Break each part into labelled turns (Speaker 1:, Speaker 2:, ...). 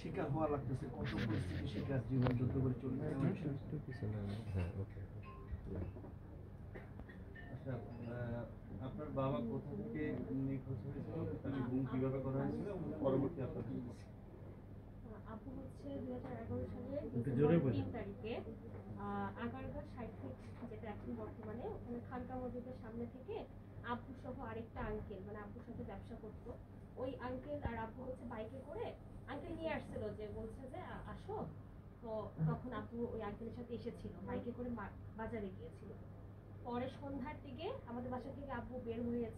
Speaker 1: শিকার হওয়া লাগতেছে, কত পরিস্থিতি শিকার, জীবন যুদ্ধ করে চলে
Speaker 2: আচ্ছা, আপনার বাবা কোথা থেকে নিখোঁজ হয়েছিল, তাকে গুম কিভাবে করা হয়েছিল এবং পরবর্তী আপনার
Speaker 3: আপু হচ্ছে 2011 সালের ডিসেম্বর 3 তারিখে আগারগাঁও 60 ফিট, যেটা এখন বর্তমানে, ওখানে খানকা মসজিদের সামনে থেকে আব্বু সহ আরেকটা আঙ্কেল, মানে আব্বুর সাথে ব্যবসা করতো, ওই আঙ্কেল আর আব্বু হচ্ছে বাইকে করে, আঙ্কেল নিয়ে আসছিল, যে বলছে যে আসো, তো তখন আব্বু ওই আঙ্কেলের সাথে এসেছিল, বাইকে করে বাজারে গিয়েছিল। পরে সন্ধ্যার দিকে আমাদের বাসা থেকে আব্বু বের হয়ে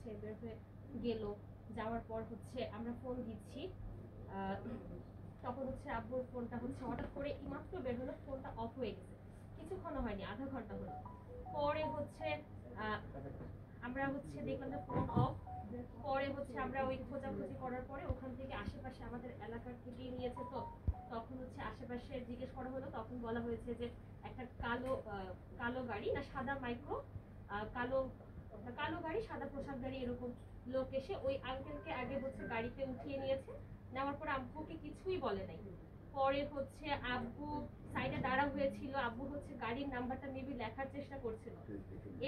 Speaker 3: গেল, যাওয়ার পর হচ্ছে আমরা ফোন দিচ্ছি, তখন হচ্ছে আব্বুর ফোনটা হচ্ছে হঠাৎ করে মাত্র বের হলো, ফোনটা অফ হয়ে গেছে, কিছুক্ষণ হয়নি, আধা ঘন্টা হলো। পরে হচ্ছে আমরা হচ্ছে দেখলাম যে ফোন অফ। পরে হচ্ছে আমরা ওই খোঁজাখুঁজি করার পরে ওখান থেকে আশেপাশে আমাদের এলাকার থেকেই নিয়েছে, তো তখন হচ্ছে আশেপাশে জিজ্ঞেস করা হলো, তখন বলা হয়েছে যে একটা কালো গাড়ি, না সাদা মাইক্রো, কালো কালো গাড়ি, সাদা পোশাক গাড়ি, এরকম লোক এসে ওই আঙ্কেলকে আগে হচ্ছে গাড়িতে উঠিয়ে নিয়েছে, নেওয়ার পর আব্বুকে কিছুই বলে নাই। পরে হচ্ছে আব্বু সাইডে দাঁড়া হয়েছিল, আব্বু হচ্ছে গাড়ির নাম্বারটা মেবি লেখার চেষ্টা করছিল,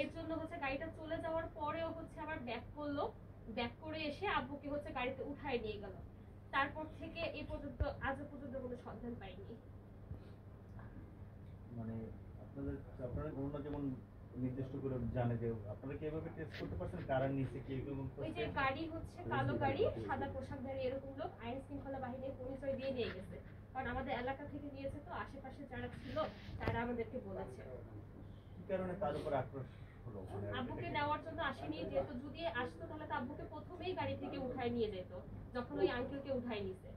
Speaker 3: এর জন্য হচ্ছে গাড়িটা চলে যাওয়ার পরেও হচ্ছে আবার ব্যাক করলো, ব্যাক করে এসে আব্বুকে হচ্ছে গাড়িতে উঠায় নিয়ে গেল। তারপর থেকে এই পর্যন্ত, আজও পর্যন্ত কোনো সন্ধান পাইনি।
Speaker 2: মানে আপনারা গণনা যেমন নির্দিষ্ট করে জানে যে আপনারা কিভাবে টেস্ট করতে পারছেন কারা নিচে কি এবং
Speaker 3: ওই যে গাড়ি হচ্ছে কালো গাড়ি, সাদা পোশাকধারী এরকম লোক আইন শৃঙ্খলা বাহিনীর পরিচয় দিয়ে নিয়ে গেছে, কারণ আমাদের এলাকা থেকে নিয়েছে, তো আশেপাশে যারা ছিল তারা আমাদেরকে বলেছে।
Speaker 2: কি কারণে তার উপর আক্রোশ হলো?
Speaker 3: আব্বুকে নেওয়ার জন্য আসেনি, যেহেতু যদি আসতো তাহলে তো আব্বুকে প্রথমেই গাড়ি থেকে উঠায় নিয়ে যেত, যখন ওই আঙ্কেলকে উঠায় নিছে।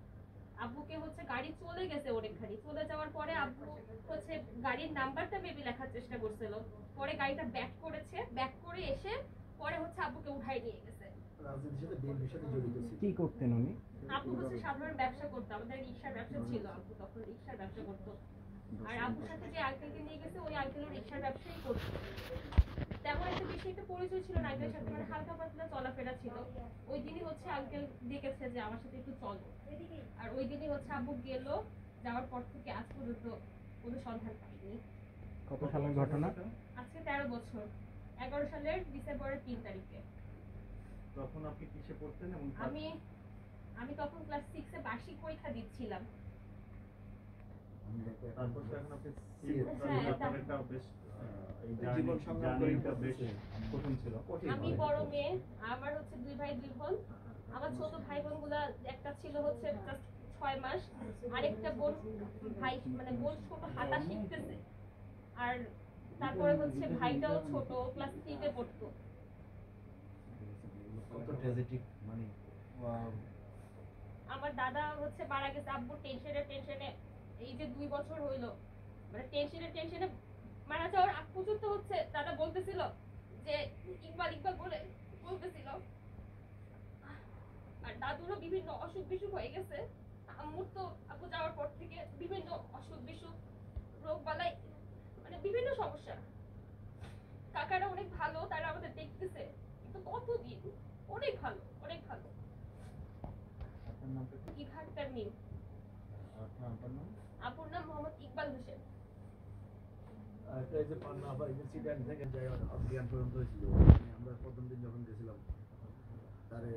Speaker 3: আব্বুকে হচ্ছে গাড়ি চলে গেছে অনেকখানি, চলে যাওয়ার পরে আব্বু হচ্ছে গাড়ির নাম্বারটা মেবি লেখার চেষ্টা করছিল, পরে গাড়িটা ব্যাক করেছে, ব্যাক করে এসে পরে হচ্ছে আব্বুকে উঠায় নিয়ে গেছে।
Speaker 1: কি করতেন উনি?
Speaker 3: আব্বু হচ্ছে সাধারণ ব্যবসা করতো, আমাদের রিক্সার ব্যবসা ছিল, আব্বু তখন রিক্সার ব্যবসা করতো, আর আব্বুর সাথে যে আঙ্কেলকে নিয়ে গেছে ওই আঙ্কেলও রিক্সার ব্যবসাই করতো। তেমন একটা বেশি একটা পরিচয় ছিল না আঙ্কেলের সাথে, মানে হালকা পাতলা চলাফেরা ছিল। ওই দিনই হচ্ছে আঙ্কেল ডেকেছে যে আমার সাথে একটু চলো, আর ওই দিনই হচ্ছে আব্বু গেল, যাওয়ার পর থেকে আজ পর্যন্ত কোনো সন্ধান পাইনি।
Speaker 1: কত সালের ঘটনা?
Speaker 3: আজকে 13 বছর, 11 সালের ডিসেম্বরের 3 তারিখে।
Speaker 2: তখন আপনি কিসে পড়তেন? এবং
Speaker 3: আমি তখন ক্লাস 6 এ বার্ষিক পরীক্ষা দিচ্ছিলাম।
Speaker 2: তারপর তো এখন আপনি একটা বেশ এই জীবন সংগ্রামটা বেশ কঠিন ছিল।
Speaker 3: আমি বড় মেয়ে, আমার হচ্ছে 2 ভাই 2 বোন, আমার ছোট ভাই বোন গুলা একটা ছিল হচ্ছে জাস্ট 6 মাস, আরেকটা বোন ভাই, মানে বোন ছোট, হাঁটা শিখতেছে, আর তারপরে হচ্ছে ভাইটাও ছোট, ক্লাস 3 তে পড়তো।
Speaker 1: কত ট্র্যাজেডিক, মানে
Speaker 3: আমার দাদা হচ্ছে মারা গেছে আব্বু টেনশনে, এই যে 2 বছর হইলো, মানে টেনশনে মারা যাওয়ার আগ পর্যন্ত হচ্ছে দাদা বলতেছিল যে ইকবাল বলে বলতেছিল, আর দাদুরও বিভিন্ন অসুখ বিসুখ হয়ে গেছে, আম্মুর তো আব্বু যাওয়ার পর থেকে বিভিন্ন অসুখ বিসুখ, রোগ বালাই, মানে বিভিন্ন সমস্যা। কাকারা অনেক ভালো, তারা আমাদের দেখতেছে, কিন্তু কতদিন, অনেক ভালো।
Speaker 2: আপনার নামটা কি?
Speaker 3: ইভার তারমিম।
Speaker 2: আপনার আব্বার নাম?
Speaker 3: আপুর নাম মোহাম্মদ ইকবাল হোসেন।
Speaker 1: এই যে পান্না বা ইনসিডেন্ট থেকে যাই অজ্ঞান পর্যন্ত ছিল, আমরা প্রথম দিন যখন গেছিলাম তারে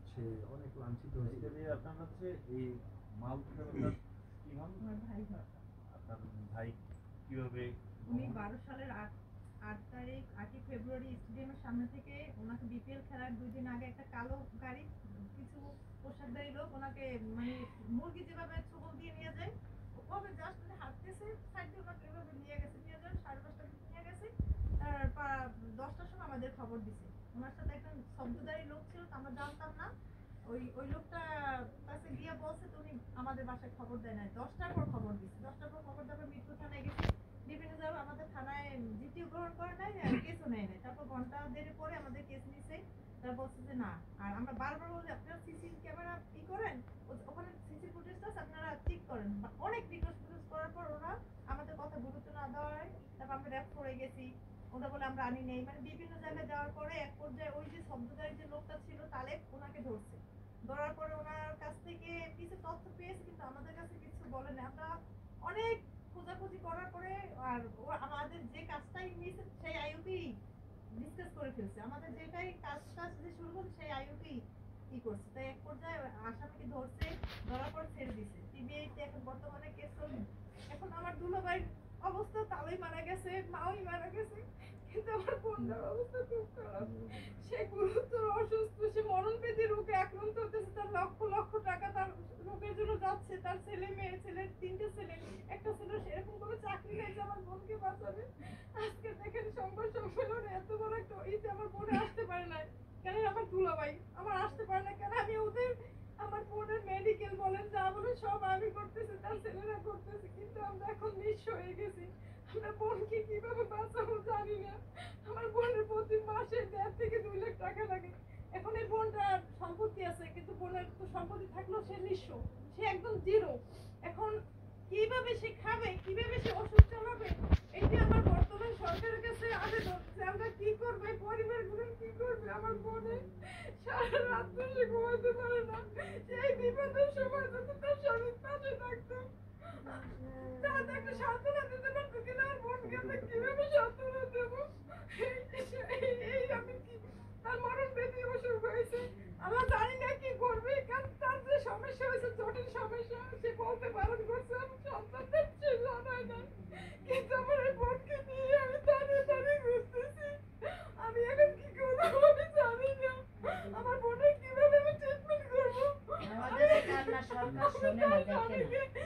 Speaker 1: সে অনেক লাঞ্ছিত হয়েছিল।
Speaker 2: আপনার হচ্ছে এই মাল কি নাম? আপনার ভাই কিভাবে?
Speaker 4: উনি 12 সালের 8 তারিখ 8 ফেব্রুয়ারি স্টেডিয়ামের সামনে থেকে ওনাকে বিপিএল খেলার 2 দিন আগে একটা কালো গাড়ি, কিছু পোশাকধারী লোক ওনাকে, মানে মুরগি যেভাবে ছোবল দিয়ে নিয়ে যায় ওভাবে জাস্ট হাঁটতেছে, সাইড দিয়ে ওনাকে এভাবে নিয়ে গেছে, 5:30 নিয়ে গেছে। তার 10টার সময় আমাদের খবর দিছে। ওনার সাথে একটা শব্দধারী লোক ছিল, আমরা জানতাম না। ওই লোকটা কাছে গিয়ে বলছে, তো উনি আমাদের বাসায় খবর দেয় না, 10টার পর খবর দিচ্ছে। 10টার পর খবর দেওয়ার মৃত্যু থানায় গেছে, বিভিন্ন জায়গায় আমাদের থানায় জিটিও গ্রহণ করে নাই, কেসও নেয় নাই। তারপর ঘন্টা দেড়েক পরে আমাদের কেস নিছে, তারা বলছে যে না। আর আমরা বারবার বলি আপনারা সিসি ক্যামেরা করেন, ওখানে সিসি ফুটেজটা আপনারা চেক করেন, অনেক রিকোয়েস্ট করার পর ওরা আমাদের কথা গুরুত্ব না দেওয়ায় তারপর আমরা র্যাপ করে গেছি, ওরা বলে আমরা আনি নেই, মানে বিভিন্ন জায়গায় যাওয়ার পরে এক পর্যায়ে ওই যে শব্দধারী যে লোকটা ছিল তালেব, ওনাকে ধরছে। ধরার পরে ওনার কাছ থেকে কিছু তথ্য পেয়েছে, কিন্তু আমাদের কাছে বলেন। আমরা অনেক খোঁজাখুঁজি করার পরে আর ও আমাদের যে কাজটাই নিয়েছে সেই আইওতেই ডিসকাস করে ফেলছে, আমাদের যেটাই কাজটা যে শুরু করছে সেই আইওতেই কি করছে। তাই এক পর্যায়ে আসামিকে ধরছে, ধরার পর ছেড়ে দিছে। টিভিতে এখন বর্তমানে কেস চলছে। এখন আমার দুলাভাইয়ের অবস্থা, তাই মারা গেছে, মাওই মারা গেছে, কিন্তু আমার বোনটার অবস্থা খুব খারাপ। সে গুরুতর অসুস্থ, সে মরণবেদী রোগে আক্রান্ত হতেছে, তার লক্ষ লক্ষ টাকা তার রোগের জন্য যাচ্ছে। তার ছেলে মেয়ে, ছেলের 3টে ছেলে, একটা ছেলে সেরকম কোনো চাকরি নেই যে আমার বোনকে বাঁচাবে। আজকে দেখেন সংবাদ সম্মেলনে এত বড় একটা ঈদে আমার বোনে আসতে পারে না কেন, আমার দুলাভাই আমার আসতে পারে না কেন, আমি ওদের আমার বোনের মেডিকেল বলেন যা বলেন সব আমি করতেছি, তার ছেলেরা করতেছে, কিন্তু আমরা এখন নিঃস্ব হয়ে গেছি। আমরা বোনকে কিভাবে বাঁচাবো জানি না। আমার বোনের প্রতি মাসে 1.5 থেকে 2 লাখ টাকা লাগে। এখন এই বোনটার সম্পত্তি আছে, কিন্তু বোনের তো সম্পত্তি থাকলেও সে নিঃস্ব, সে একদম জিরো। এখন কিভাবে সে খাবে, কিভাবে সে ওষুধ চালাবে, এটি আমার বর্তমান সরকারের কাছে আবেদন যে আমরা কি করবে, পরিবারগুলো কি করবে। আমার বোনে সারা রাত সে ঘুমাতে পারে না, সেই বিপদের সময় যদি তার স্বামীর পাশে থাকতো, তাহলে একটা সান্ত্বনা দিতে পারতো, কিন্তু আমার বোনকে আমরা কিভাবে সান্ত্বনা দেবো। এই আমি কি, তার মরণ ব্যাধি অসুখ হয়েছে, আমরা জানি না কি করবে, কারণ তার যে সমস্যা হয়েছে জটিল সমস্যা, সে বলতে বারণ করছে আমি সন্তানদের ছিল জানাই না, কিন্তু আমার এই বোনকে নিয়ে আমি দাঁড়িয়ে দাঁড়িয়ে ঘুরতেছি। আমি এখন কি করবো আমি জানি না, আমার বোনের কিভাবে আমি ট্রিটমেন্ট করবো।
Speaker 5: আমাদের কান্না সরকার শোনে না, দেখেন।